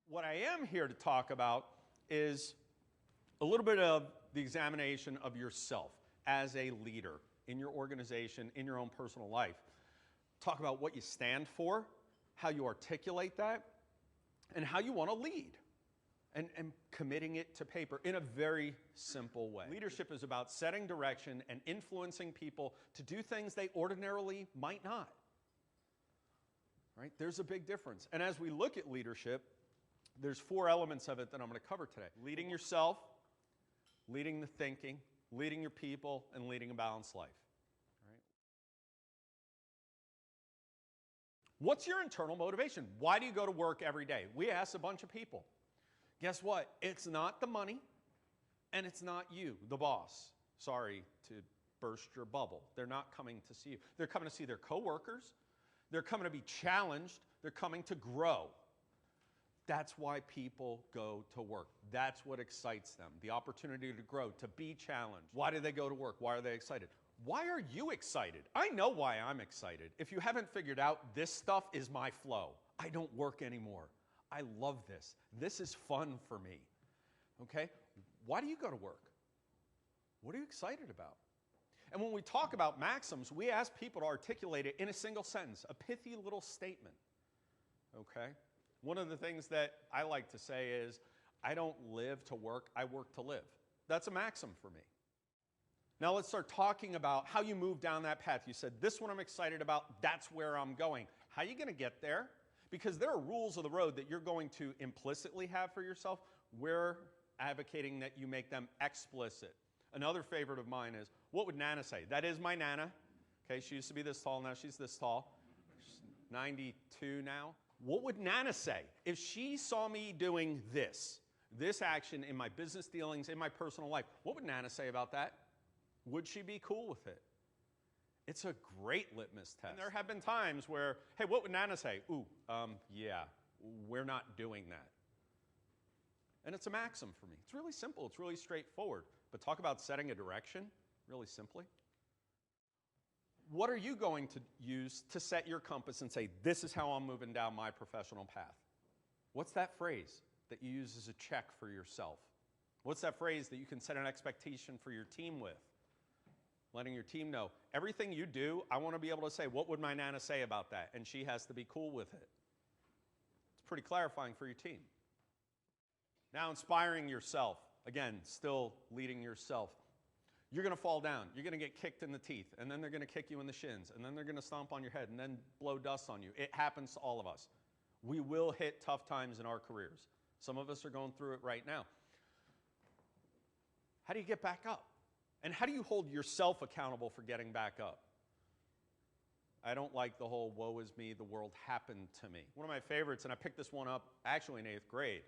What I am here to talk about is a little bit of the examination of yourself as a leader in your organization, in your own personal life. Talk about what you stand for, how you articulate that, and how you want to lead, and committing it to paper in a very simple way. Leadership is about setting direction and influencing people to do things they ordinarily might not. Right? There's a big difference. And as we look at leadership, there's 4 elements of it that I'm going to cover today. Leading yourself, leading the thinking, leading your people, and leading a balanced life. Right? What's your internal motivation? Why do you go to work every day? We asked a bunch of people. Guess what? It's not the money, and it's not you, the boss. Sorry to burst your bubble. They're not coming to see you. They're coming to see their coworkers. They're coming to be challenged. They're coming to grow. That's why people go to work. That's what excites them, the opportunity to grow, to be challenged. Why do they go to work? Why are they excited? Why are you excited? I know why I'm excited. If you haven't figured out, this stuff is my flow. I don't work anymore. I love this. This is fun for me. Okay? Why do you go to work? What are you excited about? And when we talk about maxims, we ask people to articulate it in a single sentence, a pithy little statement. Okay? One of the things that I like to say is, I don't live to work, I work to live. That's a maxim for me. Now let's start talking about how you move down that path. You said, this one I'm excited about, that's where I'm going. How are you going to get there? Because there are rules of the road that you're going to implicitly have for yourself. We're advocating that you make them explicit. Another favorite of mine is, what would Nana say? That is my Nana. Okay, she used to be this tall, now she's this tall. She's 92 now. What would Nana say if she saw me doing this action in my business dealings, in my personal life? What would Nana say about that? Would she be cool with it? It's a great litmus test. And there have been times where, hey, what would Nana say? Ooh, yeah, we're not doing that. And it's a maxim for me. It's really simple. It's really straightforward. But talk about setting a direction, really simply. What are you going to use to set your compass and say, this is how I'm moving down my professional path? What's that phrase that you use as a check for yourself? What's that phrase that you can set an expectation for your team with? Letting your team know, everything you do, I want to be able to say, what would my Nana say about that? And she has to be cool with it. It's pretty clarifying for your team. Now, inspiring yourself. Again, still leading yourself. You're going to fall down. You're going to get kicked in the teeth, and then they're going to kick you in the shins, and then they're going to stomp on your head, and then blow dust on you. It happens to all of us. We will hit tough times in our careers. Some of us are going through it right now. How do you get back up? And how do you hold yourself accountable for getting back up? I don't like the whole, woe is me, the world happened to me. One of my favorites, and I picked this one up actually in 8th grade.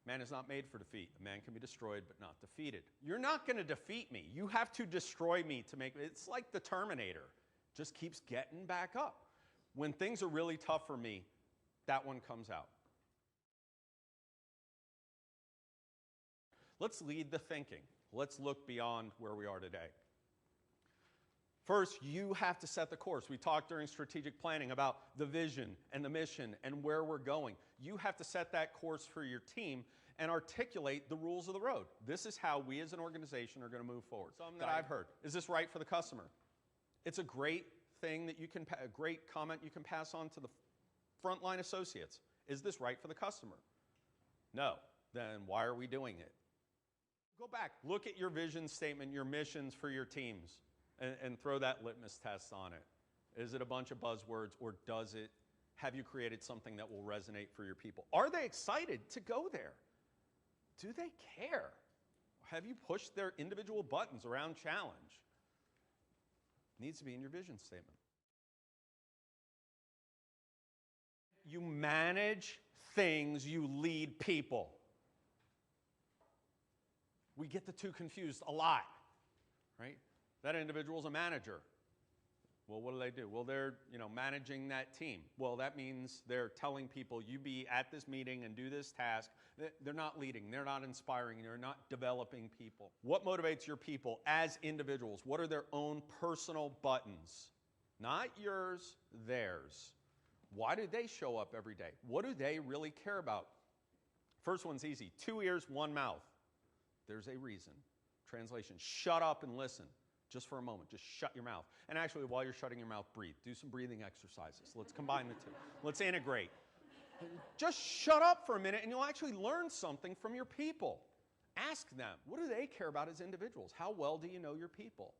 Man is not made for defeat. A man can be destroyed, but not defeated. You're not going to defeat me. You have to destroy me to make... It's like the Terminator. Just keeps getting back up. When things are really tough for me, that one comes out. Let's lead the thinking. Let's look beyond where we are today. First, you have to set the course. We talked during strategic planning about the vision and the mission and where we're going. You have to set that course for your team and articulate the rules of the road. This is how we as an organization are going to move forward. Something that I've heard, is this right for the customer? It's a great thing that you can, a great comment you can pass on to the frontline associates. Is this right for the customer? No. Then why are we doing it? Go back, look at your vision statement, your missions for your teams. And throw that litmus test on it. Is it a bunch of buzzwords, or have you created something that will resonate for your people? Are they excited to go there? Do they care? Have you pushed their individual buttons around challenge? It needs to be in your vision statement. You manage things, you lead people. We get the two confused a lot, right? That individual's a manager. Well, what do? Well, they're managing that team. Well, that means they're telling people, you be at this meeting and do this task. They're not leading. They're not inspiring. They're not developing people. What motivates your people as individuals? What are their own personal buttons? Not yours, theirs. Why do they show up every day? What do they really care about? First one's easy. 2 ears, 1 mouth. There's a reason. Translation, shut up and listen. Just for a moment, just shut your mouth. And actually, while you're shutting your mouth, breathe. Do some breathing exercises. Let's combine the two. Let's integrate. Just shut up for a minute and you'll actually learn something from your people. Ask them, what do they care about as individuals? How well do you know your people?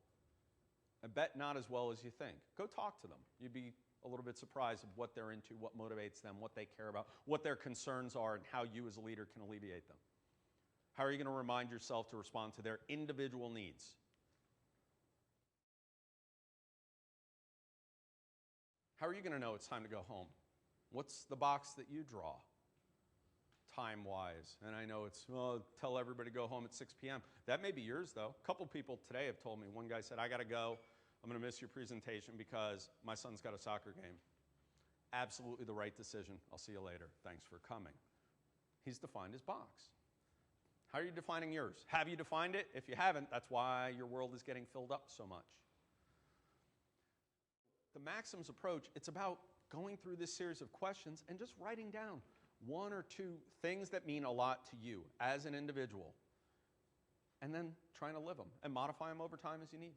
I bet not as well as you think. Go talk to them. You'd be a little bit surprised of what they're into, what motivates them, what they care about, what their concerns are, and how you as a leader can alleviate them. How are you going to remind yourself to respond to their individual needs? How are you going to know it's time to go home? What's the box that you draw, time-wise? And I know it's, well, tell everybody to go home at 6 p.m. That may be yours, though. A couple people today have told me. One guy said, I got to go. I'm going to miss your presentation because my son's got a soccer game. Absolutely the right decision. I'll see you later. Thanks for coming. He's defined his box. How are you defining yours? Have you defined it? If you haven't, that's why your world is getting filled up so much. The Maxims approach, it's about going through this series of questions and just writing down 1 or 2 things that mean a lot to you as an individual, and then trying to live them and modify them over time as you need.